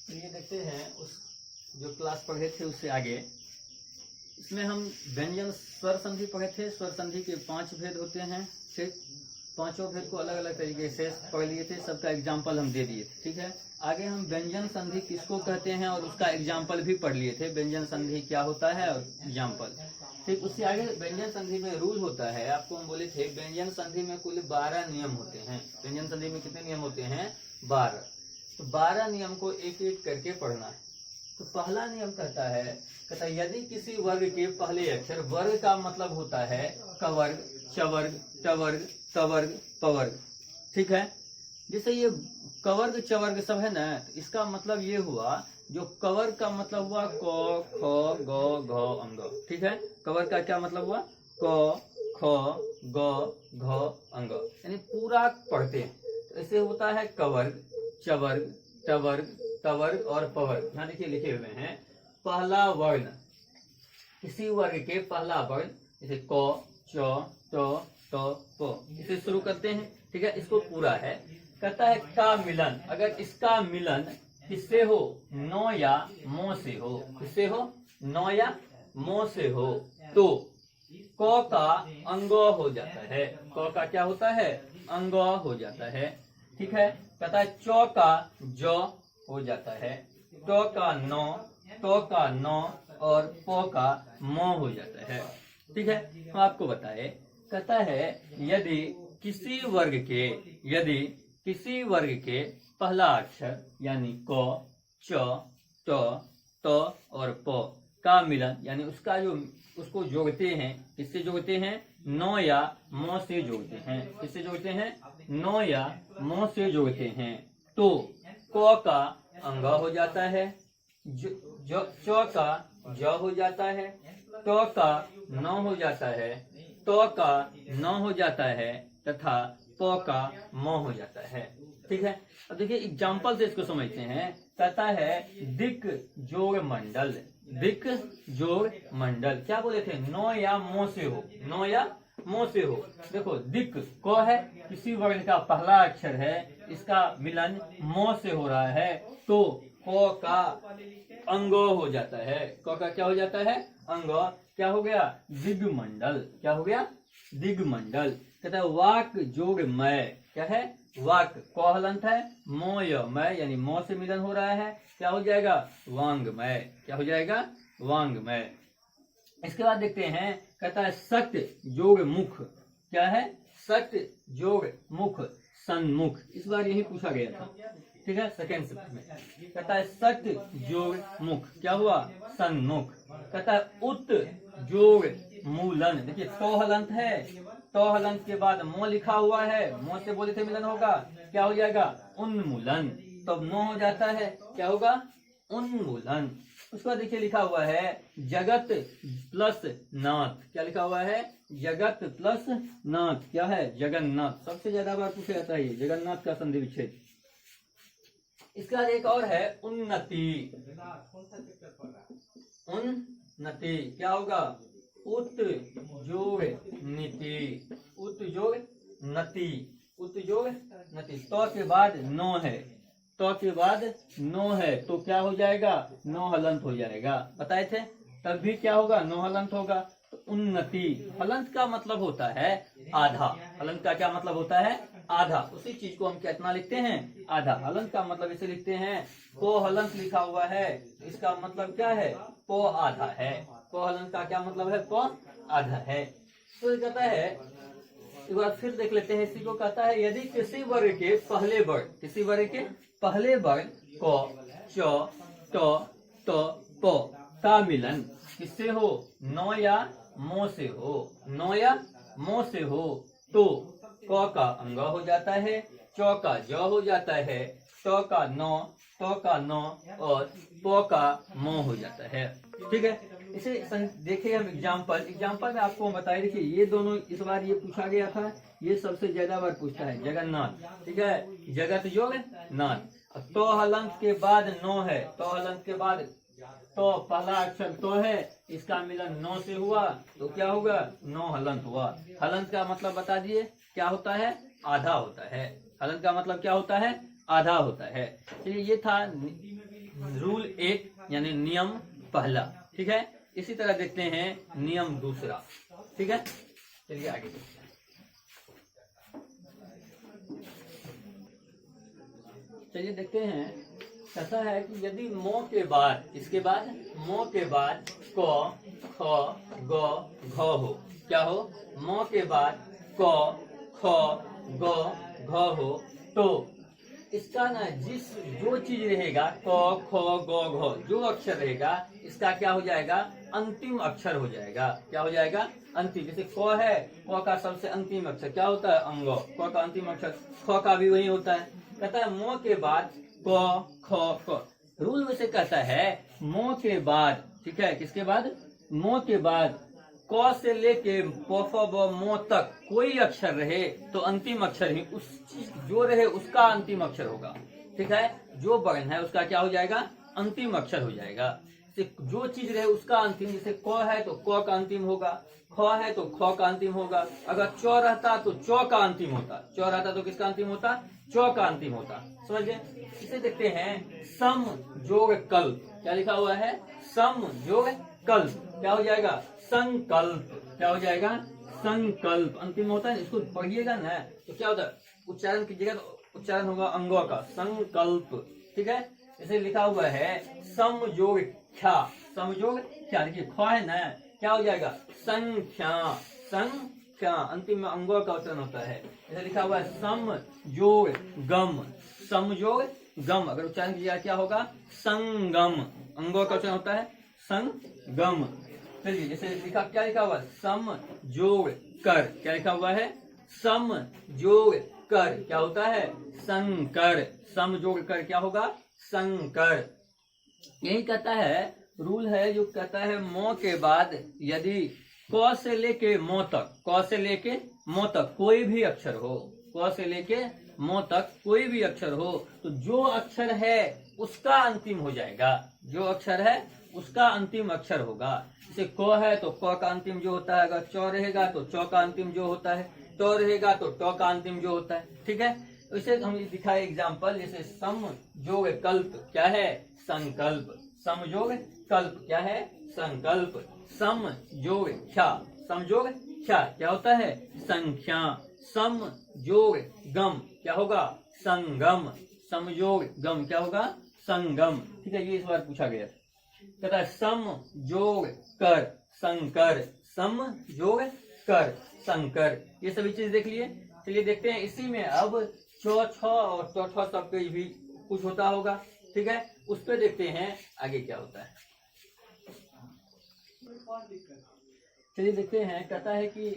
तो ये देखते हैं उस जो क्लास पढ़े थे उससे आगे, इसमें हम व्यंजन स्वर संधि पढ़े थे। स्वर संधि के 5 भेद होते हैं, ठीक। पांचों भेद को अलग अलग तरीके से पढ़ लिए थे, सबका एग्जाम्पल हम दे दिए थे, ठीक है। आगे हम व्यंजन संधि किसको कहते हैं और उसका एग्जाम्पल भी पढ़ लिए थे, व्यंजन संधि क्या होता है और एग्जाम्पल, ठीक। उससे आगे व्यंजन संधि में रूल होता है, आपको हम बोले थे व्यंजन संधि में कुल 12 नियम होते हैं। व्यंजन संधि में कितने नियम होते हैं? 12। तो 12 नियम को एक एक करके पढ़ना है। तो पहला नियम कहता है यदि किसी वर्ग के पहले अक्षर, वर्ग का मतलब होता है कवर्ग, चवर्ग, टवर्ग, तवर्ग, पवर्ग, ठीक है। जैसे ये कवर्ग चवर्ग सब है ना, तो इसका मतलब ये हुआ, जो कवर्ग का मतलब हुआ क, ख, ग, घ, अंग, ठीक है। कवर्ग का क्या मतलब हुआ? क, ख, ग, घ, अंग, यानी पूरा पढ़ते हैं। तो ऐसे होता है कवर्ग, चवर्ग, टवर्ग, तवर्ग और पवर्ग। यहाँ देखिए लिखे हुए हैं पहला वर्ण, किसी वर्ग के पहला वर्ण, जैसे क, च, त, प, इसे शुरू करते हैं, ठीक है। इसको पूरा है, कहता है का मिलन, अगर इसका मिलन किससे हो? नौ या मो से हो। किससे हो? नौ या मो से हो तो क का अंग हो जाता है। क का क्या होता है? अंग हो जाता है, ठीक है। कहता है च का ज हो जाता है, ट का नौ, त का नौ और प का म हो जाता है, ठीक है। तो आपको बताए, कहता है यदि किसी वर्ग के पहला अक्षर यानी क, च, त, और प का मिलन, यानी उसका जो उसको जोड़ते हैं, किससे जोड़ते हैं? नौ या मो से जोड़ते हैं। किससे जोड़ते हैं? नौ या मो से जोड़ते हैं तो क का अंग हो जाता है, च का ज हो जाता है, त का न हो जाता है, त का न हो जाता है तथा प का म हो जाता है, ठीक है। अब देखिए एग्जाम्पल से इसको समझते हैं। कहता है दिक जोड़ मंडल, दिक जोड़ मंडल, क्या बोले थे? नौ या मो से हो, नौ या मो से हो। देखो दिक क है, किसी वर्ण का पहला अक्षर है, इसका मिलन मो से हो रहा है तो क का अंग हो जाता है। क का क्या हो जाता है? अंग। क्या हो गया? दिग्मंडल। क्या हो गया? दिग्मंडल। कहता है वाक जोड़ मय, क्या है? वाक, क हलंत है, मोय मय, यानी मो से मिलन हो रहा है, क्या हो जाएगा? वांगमय। क्या हो जाएगा? वांगमय। इसके बाद देखते हैं, कहता है सत्य जोड़ मुख, क्या है? सत्य जोड़ मुख, सन्मुख। इस बार यही पूछा गया था, ठीक है, सेकेंड शिफ्ट में। कहता है सत्य जोड़ मुख, क्या हुआ? सन्मुख। कहता है उत जोड़ मूलन, देखिए तो हलंत है, तो हलंत के बाद मो लिखा हुआ है, मो से बोले थे मिलन होगा, क्या हो जाएगा? उन्मूलन। तो मो हो जाता है, क्या होगा? उन्मूलन। उसके बाद देखिए लिखा हुआ है जगत प्लस नाथ, क्या लिखा हुआ है? जगत प्लस नाथ, क्या है? जगन्नाथ। सबसे ज्यादा बार पूछा जाता है ये, जगन्नाथ का संधि विच्छेद। इसके बाद एक और है उन्नति, उन्नति क्या होगा? उत जोड़ नीति, उत जोड़ नति, उत जोड़ नति। तो के बाद नो है, तो के बाद नो है तो क्या हो जाएगा? नो हलंत हो जाएगा, बताए थे। तब भी क्या होगा? नो हलंत होगा। तो उन्नति, हलंत का मतलब होता है आधा। हलंत का क्या मतलब होता है? आधा। उसी चीज को हम कितना लिखते हैं? आधा। हलंत का मतलब इसे लिखते हैं, को हलंत लिखा हुआ है, इसका मतलब क्या है? को आधा है। को हलंत का क्या मतलब है? को आधा है। तो कहता है, एक बार फिर देख लेते हैं इसी को। कहता है यदि किसी वर्ग के पहले वर्ण, किसी वर्ग के पहले वर्ण क, च, त, प का मिलन किससे हो? नौ या मो से हो, नौ या मो से हो तो क का अंग हो जाता है, च का ज हो जाता है, त का नौ, त का नौ और प का म हो जाता है, ठीक है। इसे देखिए हम एग्जाम्पल में आपको बताए। देखिए ये दोनों इस बार ये पूछा गया था, ये सबसे ज्यादा बार पूछता है जगन्नाथ, ठीक है, जगत योग नाथ। तो हलंत के बाद नो है, तो हलंत के बाद तो पहला अक्षर तो है, इसका मिलन नो से हुआ तो क्या होगा? नो हलंत हुआ। हलंत का मतलब बता दिए क्या होता है? आधा होता है। हलंत का मतलब क्या होता है? आधा होता है। चलिए ये था रूल 1 यानी नियम पहला। ठीक है, इसी तरह देखते हैं नियम दूसरा। ठीक है, चलिए आगे देखते हैं। चलिए देखते हैं, कहता है कि यदि मो के बाद, इसके बाद मो के बाद क ख ग घ हो, क्या हो, मो के बाद क ख ग घ हो, तो इसका ना जो चीज रहेगा क ख ग घ, जो अक्षर रहेगा इसका क्या हो जाएगा, अंतिम अक्षर हो जाएगा। क्या हो जाएगा, अंतिम। जैसे क है, क का सबसे अंतिम अक्षर क्या होता है, अंग। क का अंतिम अक्षर ख का भी वही होता है। कहता है मो के बाद क ख क, रूल वैसे कहता है मो के बाद, ठीक है, किसके बाद, मो के बाद क से लेके प फ ब मो तक कोई अक्षर रहे तो अंतिम अक्षर ही उस चीज जो रहे उसका अंतिम अक्षर होगा। ठीक है, जो वर्ण है उसका क्या हो जाएगा, अंतिम अक्षर हो जाएगा। जो चीज रहे उसका अंतिम, जैसे क है तो क का अंतिम होगा, ख है तो ख का अंतिम होगा। अगर च रहता तो च का अंतिम होता, च रहता तो किसका अंतिम होता, च का अंतिम होता। समझ गए। इसे देखते हैं सम जोड़ कल्प, क्या लिखा हुआ है, सम जोड़ कल्प, क्या हो जाएगा, संकल्प। क्या हो जाएगा, संकल्प, अंतिम होता है। इसको पढ़िएगा ना तो क्या होता है, उच्चारण कीजिएगा तो उच्चारण होगा अंगों का, संकल्प। ठीक है, इसे लिखा हुआ है सम जोड़ ख्या, सम जोड़ क्या, देखिए ख है ना, क्या हो जाएगा, संख्या, संख्या, अंतिम में अंगों का उच्चारण होता है। इसे लिखा हुआ है सम जोड़ गम, सम जोड़ गम, अगर उच्चारण किया क्या होगा, संगम, अंगों का उच्चारण होता है संगम। चलिए जैसे लिखा, क्या लिखा हुआ है, सम जोड़ कर, क्या लिखा हुआ है, सम जोड़ कर, क्या होता है, संकर, सम जोड़ कर क्या होगा, संकर। यही कहता है, रूल है जो कहता है मो के बाद यदि क से लेके मो तक, क से लेके मो तक कोई भी अक्षर हो, क से लेके मो तक कोई भी अक्षर हो तो जो अक्षर है उसका अंतिम हो जाएगा, जो अक्षर है उसका अंतिम अक्षर होगा। जैसे क है तो क का अंतिम जो होता है, अगर च रहेगा तो च का अंतिम जो होता है, ट रहेगा तो ट का अंतिम जो होता है। ठीक है, इसे हम दिखाए एग्जाम्पल, जैसे सम जोड़ कल्प क्या है, संकल्प, सम जोड़ कल्प क्या है, संकल्प। सम जोड़ ख्या, सम जोड़ ख्या क्या होता है, संख्या। सम जोड़ गम क्या होगा, संगम, सम जोड़ गम क्या होगा, संगम। ठीक है, ये इस बार पूछा गया, कहता है सम जोड़ कर संकर, सम जोड़ कर संकर, ये सभी चीज देख लिए। चलिए देखते हैं इसी में अब चौ छ और चौथा सब पे भी कुछ होता होगा। ठीक है, उस पर देखते हैं आगे क्या होता है। चलिए देखते हैं, कहता है कि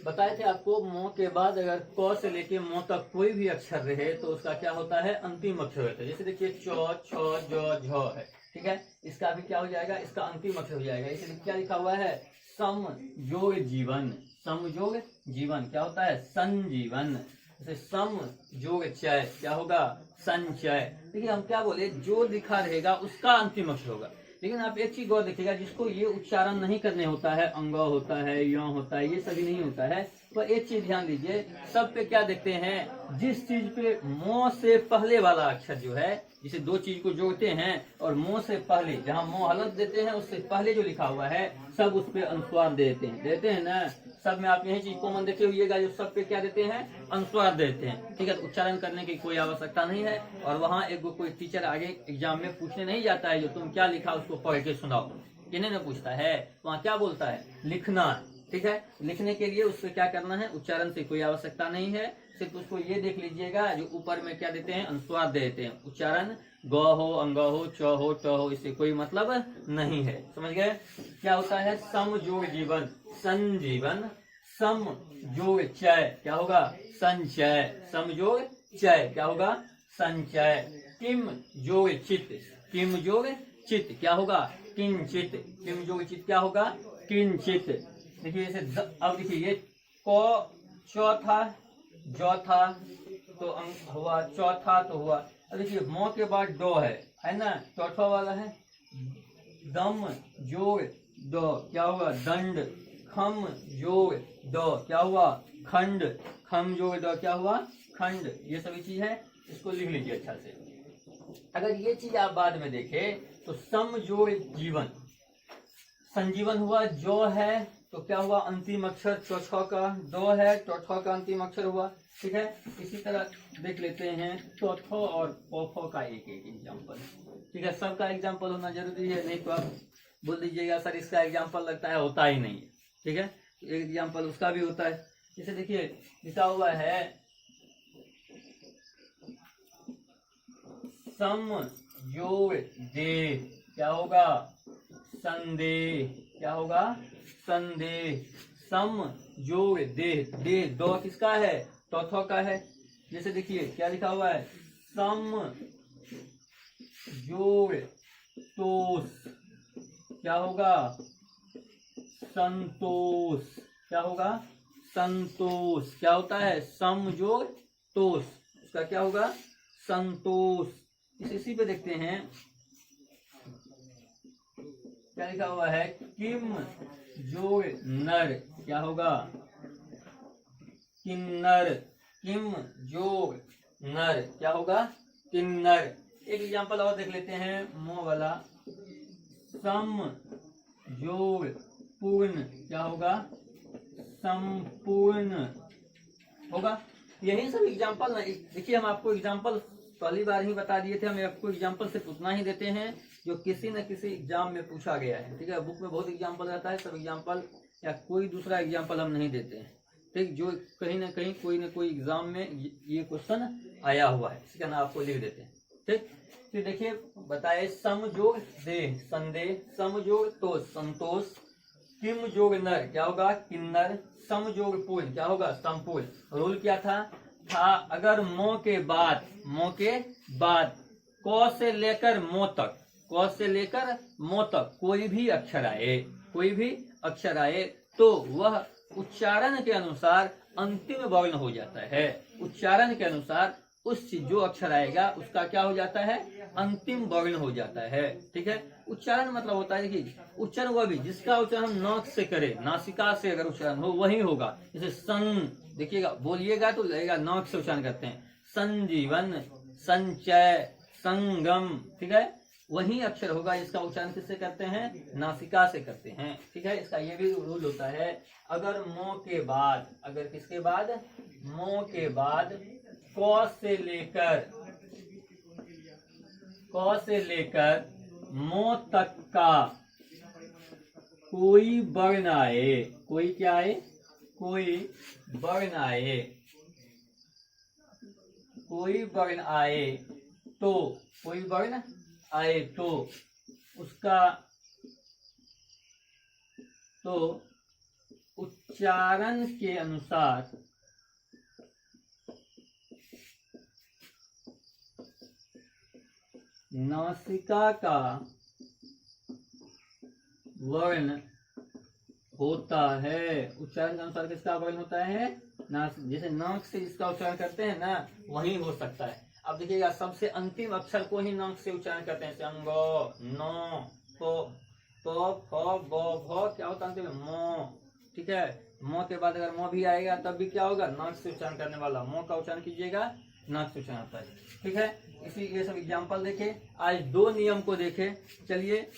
बताए थे आपको मो के बाद अगर क से लेके मो तक कोई भी अक्षर रहे तो उसका क्या होता है, अंतिम अक्षर होता है। जैसे देखिए चौ छ ज झ है, ठीक है, इसका भी क्या हो जाएगा, इसका अंतिम अक्षर हो जाएगा। इसलिए क्या लिखा हुआ है, सम जोड़ जीवन, सम जोड़ जीवन क्या होता है, संजीवन। जैसे सम जोड़ चय क्या होगा, संचय। देखिए हम क्या बोले, जो लिखा रहेगा उसका अंतिम अक्षर होगा। लेकिन आप एक चीज गौर देखिएगा, जिसको ये उच्चारण नहीं करने होता है, अंग होता है, यो होता है, ये सभी नहीं होता है, तो एक चीज ध्यान दीजिए, सब पे क्या देखते हैं, जिस चीज पे मो से पहले वाला अक्षर जो है, जिसे दो चीज को जोड़ते हैं और मो से पहले, जहाँ मो हलत देते हैं उससे पहले जो लिखा हुआ है सब उस पे अनुस्वार देते हैं ना। सब में आप यही चीज कॉमन देखे हुईगा, जो सब पे क्या देते हैं, अनुस्वार देते हैं। ठीक है, तो उच्चारण करने की कोई आवश्यकता नहीं है। और वहाँ एक कोई टीचर आगे एग्जाम में पूछने नहीं जाता है जो तुम क्या लिखा उसको पढ़ के सुनाओ, किन्हें न पूछता है, वहाँ क्या बोलता है, लिखना। ठीक है, लिखने के लिए उसको क्या करना है, उच्चारण से कोई आवश्यकता नहीं है, सिर्फ उसको ये देख लीजिएगा जो ऊपर में क्या देते हैं, अनुस्वार देते हैं। उच्चारण ग हो, अंग हो, च हो, ट हो, इससे कोई मतलब नहीं है। समझ गए। क्या होता है, सम जोड़ जीवन, संजीवन। सम जोड़ चय क्या होगा, संचय, सम जोड़ चय क्या होगा, संचय। किम जोड़ चित, किम जोड़ चित क्या होगा, किंचित, किम जोड़ चित क्या होगा, किंचित। देखिए इसे अब देखिए, ये क चौथा चौथा तो अंक हुआ, चौथा तो हुआ। अब देखिए मो के बाद डो है ना, चौथा वाला है, दम जोड़ दो क्या हुआ, दंड। खम जोड़ दो क्या हुआ, खंड। खम जोड़ दो क्या हुआ, खंड। ये सभी चीज है, इसको लिख लीजिए अच्छा से। अगर ये चीज आप बाद में देखें तो सम जोड़ जीवन, संजीवन हुआ, जो है तो क्या हुआ, अंतिम अक्षर चौथा का, दो है चौथा का अंतिम अक्षर हुआ। ठीक है, इसी तरह देख लेते हैं चौथो और पोफो का एक एक एग्जाम्पल। ठीक है, सबका एग्जाम्पल होना जरूरी है, नहीं तो आप बोल दीजिएगा सर इसका एग्जाम्पल लगता है, होता ही नहीं है। ठीक है, एक एग्जाम्पल उसका भी होता है। जैसे देखिए लिखा हुआ है सम जोड़ देह, क्या होगा, संदेह, क्या होगा, संदेह। सम जोड़ देह, देह दो किसका है, चौथो का है। जैसे देखिए क्या लिखा हुआ है, सम जोड़ तोष, क्या होगा, संतोष, क्या होगा, संतोष। क्या होता है, सम जोड़ तोष, उसका क्या होगा, संतोष। इसी पे देखते हैं क्या लिखा हुआ है, किम जोड़ नर, क्या होगा, किन्नर। किम जोड़ नर, क्या होगा, किन्नर। एक एग्जांपल और देख लेते हैं मो वाला, सम जोड़ पूर्ण, क्या होगा, संपूर्ण होगा। यही सब एग्जांपल ना, देखिए हम आपको एग्जांपल पहली बार ही बता दिए थे, हम आपको एग्जांपल सिर्फ उतना ही देते हैं जो किसी न किसी एग्जाम में पूछा गया है। ठीक है, बुक में बहुत एग्जांपल रहता है, सब एग्जांपल या कोई दूसरा एग्जांपल हम नहीं देते हैं। ठीक, जो कहीं ना कहीं कोई न कोई एग्जाम में ये क्वेश्चन आया हुआ है, इसका नाम आपको लिख देते हैं। ठीक, फिर देखिए बताए सम जोड़ देह, संदेह। सम जोड़ तोष, संतोष। किम जोड़ नर, क्या होगा, किन्नर। सम जोड़ पूर्ण, क्या होगा, संपूर्ण। रूल क्या था अगर मो के बाद क से लेकर मो तक, क से लेकर मो तक कोई भी अक्षर आए, तो वह उच्चारण के अनुसार अंतिम वर्ण हो जाता है। उच्चारण के अनुसार उस जो अक्षर आएगा उसका क्या हो जाता है, अंतिम वर्ण हो जाता है। ठीक है, उच्चारण मतलब होता है कि उच्चारण वह भी जिसका उच्चारण हम नाक से करें, नासिका से अगर उच्चारण हो वही होगा। जैसे सन, देखिएगा बोलिएगा तो लगेगा नाक से उच्चारण करते हैं, संजीवन, संचय, संगम। ठीक है, वही अक्षर होगा जिसका उच्चारण किससे करते हैं, नासिका से करते हैं। ठीक है, इसका ये भी रूल होता है, अगर मो के बाद, अगर किसके बाद, मो के बाद क से लेकर मो तक का कोई वर्ण आए, कोई क्या आए, कोई वर्ण आए, कोई वर्ण आए तो, कोई वर्ण आए तो उसका, तो उच्चारण के अनुसार नासिका का वर्ण होता है। उच्चारण के अनुसार किसका वर्ण होता है, जैसे नाक से जिसका उच्चारण करते हैं ना वही हो सकता है। अब देखिएगा सबसे अंतिम अक्षर को ही नाक से उच्चारण करते हैं, संगो, नो, पो, फ, ब, भ, क्या होता है मो। ठीक है, मो के बाद अगर मो भी आएगा तब भी क्या होगा, नाक से उच्चारण करने वाला, मो का उच्चारण कीजिएगा, नाक से उच्चारण होता है। ठीक है, इसी ये सब एग्जाम्पल देखे, आज 2 नियम को देखे। चलिए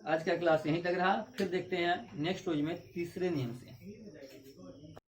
आज का क्लास यहीं तक रहा, फिर देखते हैं नेक्स्ट रोज में तीसरे नियम से।